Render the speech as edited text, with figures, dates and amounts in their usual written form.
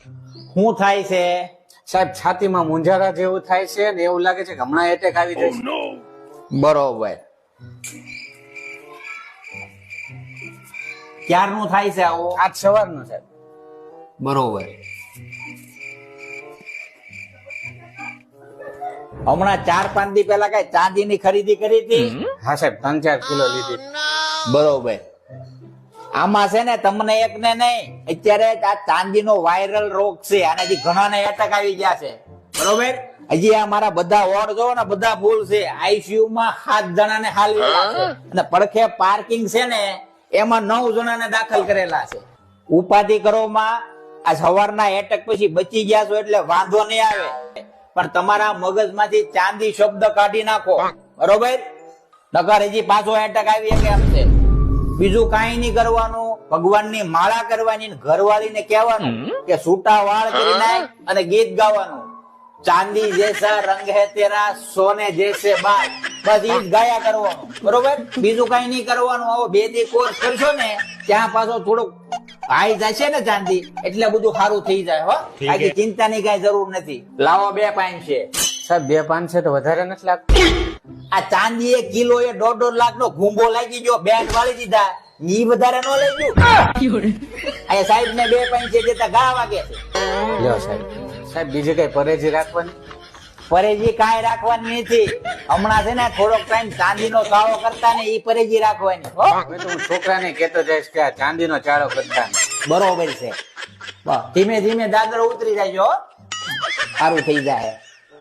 શું થાય છે? સાહેબ છાતીમાં મૂંઝારા જેવું થાય છે ને એવું લાગે છે કે હમણાં એટેક આવી જશે. બરોબર. ક્યારનું થાય છે આવું? આજ સવારનું સાહેબ. બરોબર. હમણાં 4-5 દી પહેલા કઈ ચાંદીની ખરીદી કરી હતી? હા સાહેબ 3-4 કિલો લીધી. બરોબર. આમાં છે ને તમને એક ને નહીં, અત્યારે આ ચાંદીનો વાયરલ રોગ છે અને હજી ઘણાને એટેક આવી ગયા છે. બરોબર. હજી આ મારા બધા વોર્ડ જોવો ને બધા ફૂલ છે. આઈસીયુ માં 7 જણાને હાલવેલા છે અને પડખે પાર્કિંગ છે ને એમાં 9 જણાને દાખલ કરેલા છે. ઉપાધિ કરો માં આ સવારના એટેક પછી બચી ગયા છો એટલે વાંધો નહીં આવે, પણ તમારા મગજમાંથી ચાંદી શબ્દ કાઢી નાખો. બરોબર. નકર હજી પાછો એટેક આવી શકે એમ છે. બીજું કાંઈ નહીં કરવાનું, ભગવાનની માળા કરવાની, ઘરવાળીને કહેવાનું કે છૂટા વાળ કરી નાખ અને ગીત ગાવાનું. ચાંદી જૈસા રંગ હે તેરા સોને જૈસે બાલ, બસ ઈ જ ગાયા કરવાનું. બરોબર. બીજું કાંઈ નહીં કરવાનું. આવો 2 દી કોર્સ કરશો ને ત્યાં પાછો થોડુંક હાઈ જશે ને ચાંદી એટલે બધું સારું થઈ જાય. હો, બાકી ચિંતાની કાંઈ જરૂર નથી. લાવો 2 પાઇન છે. સાહેબ 2-5 છે તો વધારે નથી લાગતું? આ ચાંદી 1 કિલો એ 1.5 લાખ નો ઘૂંબો લાગી ગયો, બેંક વાળી દીધા. ઈ વધારે ન લઈ ગયું. આ સાહેબ ને 2 પાઇન છે દેતા ગા વાગે છે. લ્યો સાહેબ. સાહેબ બીજી કઈ પરેજી રાખવાની? પરેજી કાંઈ રાખવાની નથી. હમણાં છે ને થોડોક ટાઈમ ચાંદીનો ચાળો કરતા ને ઈ પરેજી રાખવાની. હો, હવે તો હું છોકરાને કહેતો જઈશ કે આ ચાંદીનો ચાળો કરતા નહીં. બરોબર છે. બસ ધીમે ધીમે દાદરો ઉતરી જાય. સારું થઈ જાય.